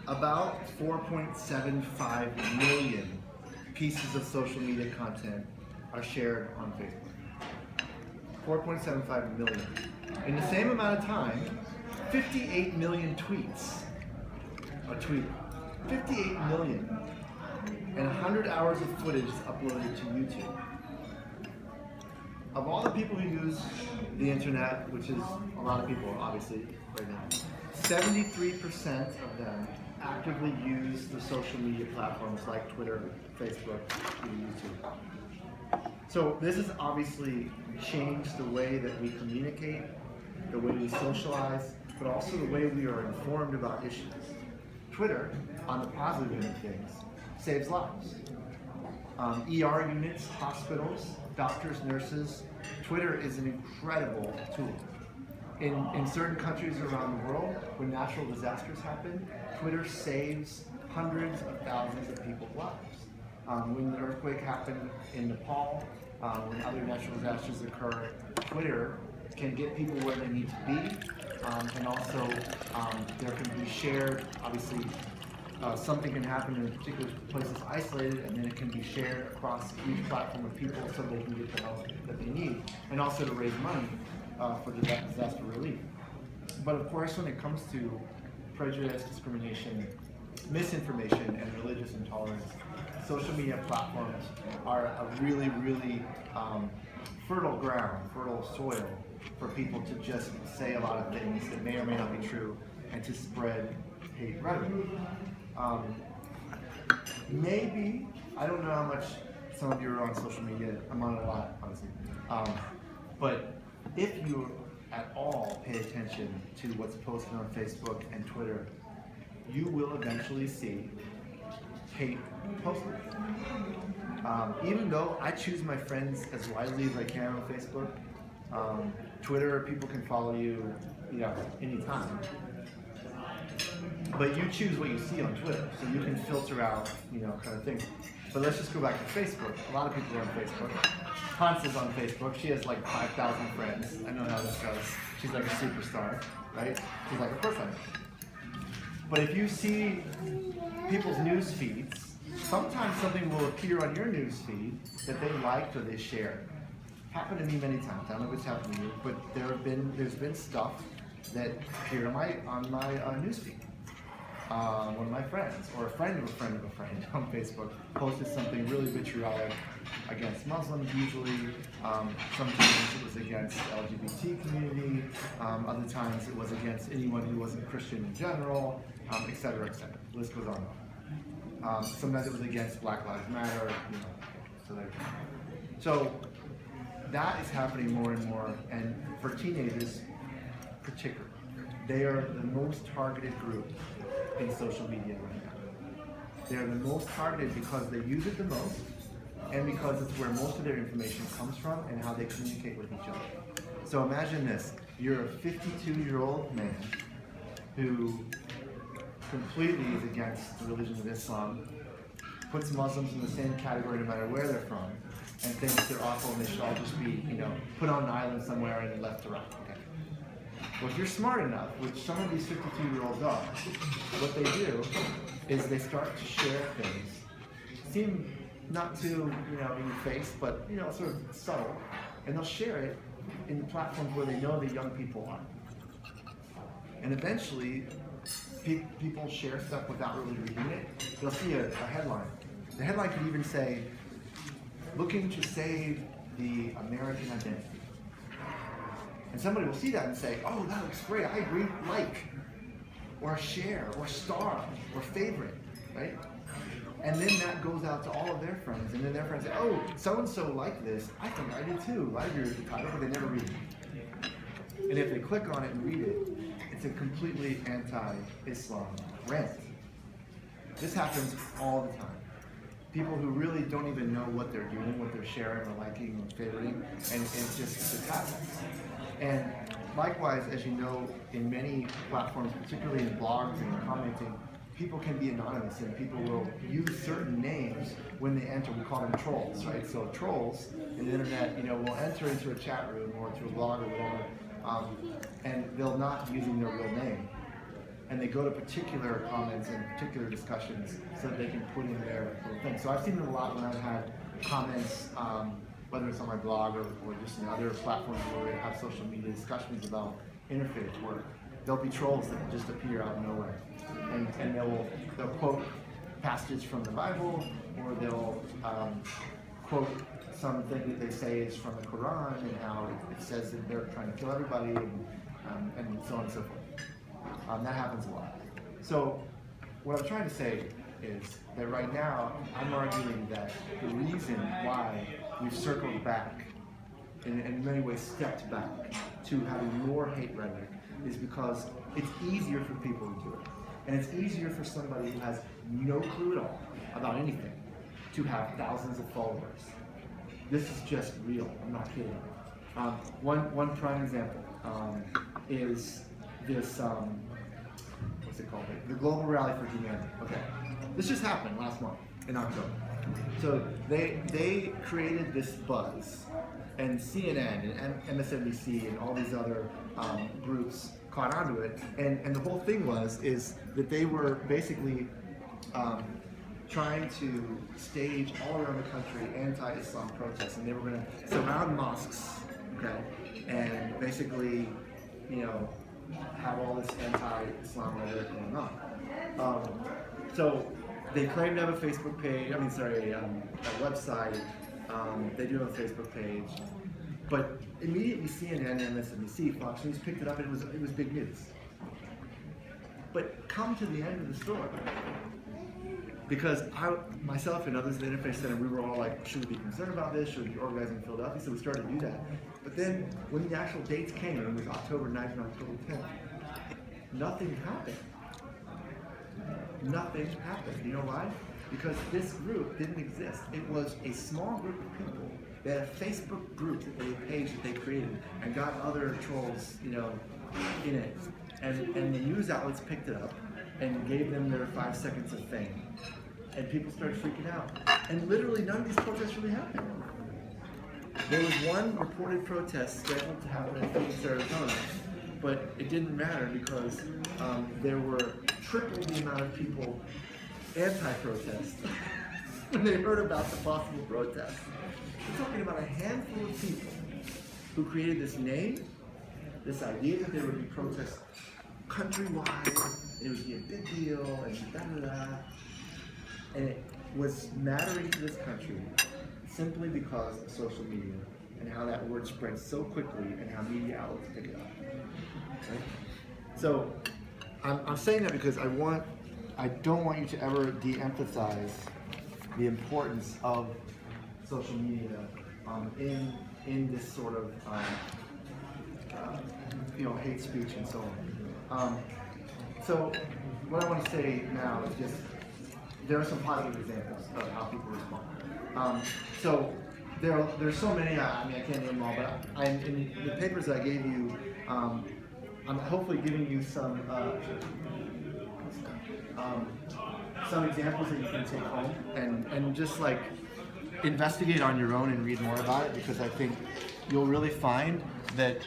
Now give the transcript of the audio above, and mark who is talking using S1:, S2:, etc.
S1: About 4.75 million pieces of social media content are shared on Facebook. 4.75 million. In the same amount of time, 58 million tweets are tweeted. 58 million. And 100 hours of footage is uploaded to YouTube. Of all the people who use the internet, which is a lot of people obviously right now, 73% of them actively use the social media platforms like Twitter, Facebook, and YouTube. So this has obviously changed the way that we communicate, the way we socialize, but also the way we are informed about issues. Twitter, on the positive end of things, saves lives. ER units, hospitals, doctors, nurses, Twitter is an incredible tool. In certain countries around the world, when natural disasters happen, Twitter saves hundreds of thousands of people's lives. When the earthquake happened in Nepal, when other natural disasters occur, Twitter can get people where they need to be, and also there can be shared, obviously, something can happen in a particular place that's isolated, and then it can be shared across a huge platform of people so they can get the help that they need, and also to raise money for the disaster relief. But of course, when it comes to prejudice, discrimination, misinformation, and religious intolerance, social media platforms are a really, really fertile ground, fertile soil for people to just say a lot of things that may or may not be true and to spread hate rhetoric. Maybe, I don't know how much some of you are on social media. I'm on it a lot, honestly. But if you at all pay attention to what's posted on Facebook and Twitter, you will eventually see hate posted. Even though I choose my friends as wisely as I can on Facebook, Twitter, people can follow you, anytime. But you choose what you see on Twitter, so you can filter out, kind of things. But let's just go back to Facebook. A lot of people are on Facebook. Hans is on Facebook. She has like 5,000 friends. I know how this goes. She's like a superstar, right? She's like, of course I am. But if you see people's news feeds, sometimes something will appear on your news feed that they liked or they shared. Happened to me many times. I don't know if it's happened to you, but there's been stuff that appeared on my news feed. One of my friends, or a friend of a friend of a friend on Facebook, posted something really vitriolic against Muslims usually. Sometimes it was against the LGBT community. Other times it was against anyone who wasn't Christian in general, et cetera, et cetera. The list goes on and on. Sometimes it was against Black Lives Matter, so there you go. So that is happening more and more, and for teenagers particularly. They are the most targeted group in social media right now. They are the most targeted because they use it the most, and because it's where most of their information comes from and how they communicate with each other. So imagine this, you're a 52-year-old man who completely is against the religion of Islam, puts Muslims in the same category no matter where they're from, and thinks they're awful and they should all just be, put on an island somewhere and left to right. Okay. Well, if you're smart enough, which some of these 52-year-olds are, what they do is they start to share things, seem not too, in your face, but, sort of subtle, and they'll share it in the platforms where they know the young people are. And eventually, people share stuff without really reading it. They'll see a headline. The headline could even say, "Looking to save the American identity." And somebody will see that and say, "Oh, that looks great, I agree, like, or share, or star, or favorite," right? And then that goes out to all of their friends, and then their friends say, "Oh, so-and-so liked this, I think I did too, I agree with the title," but they never read it. And if they click on it and read it, it's a completely anti-Islam rant. This happens all the time. People who really don't even know what they're doing, what they're sharing or liking or favoriting, and it just happens. And likewise, as you know, in many platforms, particularly in blogs and commenting, people can be anonymous and people will use certain names when they enter. We call them trolls, right? So trolls in the internet, will enter into a chat room or to a blog or whatever, and they'll not be using their real name. and they go to particular comments and particular discussions so that they can put in their little thing. So I've seen it a lot when I've had comments, whether it's on my blog or just in other platforms where we have social media discussions about interfaith work. There'll be trolls that just appear out of nowhere, and they'll quote passages from the Bible, or they'll quote something that they say is from the Quran and how it says that they're trying to kill everybody, and so on and so forth. That happens a lot. So what I'm trying to say is that right now I'm arguing that the reason why we've circled back, and in many ways stepped back, to having more hate rhetoric is because it's easier for people to do it. And it's easier for somebody who has no clue at all about anything to have thousands of followers. This is just real, I'm not kidding. One prime example is this, what's it called? The Global Rally for Humanity. Okay, this just happened last month in October. So they created this buzz, and CNN and MSNBC and all these other groups caught onto it, and the whole thing is that they were basically trying to stage all around the country anti-Islam protests, and they were going to surround mosques, okay, and basically, have all this anti-Islam rhetoric going on. So they claim to have a Facebook page. A website. They do have a Facebook page, but immediately CNN, MSNBC, Fox News picked it up, and it was big news. But come to the end of the story, because myself and others at the Interfaith Center, we were all like, should we be concerned about this? Should we be organizing in Philadelphia? So we started to do that. But then when the actual dates came, it was October 9th and October 10th, nothing happened. Nothing happened. You know why? Because this group didn't exist. It was a small group of people. They had a Facebook group, a page that they created, and got other trolls, in it. And the news outlets picked it up and gave them their 5 seconds of fame. And people started freaking out. And literally none of these protests really happened. There was one reported protest scheduled to happen in Phoenix, Arizona, but it didn't matter because there were triple the amount of people anti-protest when they heard about the possible protest. We're talking about a handful of people who created this name, this idea that there would be protests countrywide, and it would be a big deal, and da-da-da. And it was mattering to this country simply because of social media and how that word spread so quickly and how media outlets pick it up. Right? So I'm saying that because I don't want you to ever de-emphasize the importance of social media in this sort of hate speech and so on. So what I want to say now is just there are some positive examples of how people respond. So there's so many. I can't name them all, but in the papers I gave you, I'm hopefully giving you some examples that you can take home and just like investigate on your own and read more about it, because I think you'll really find that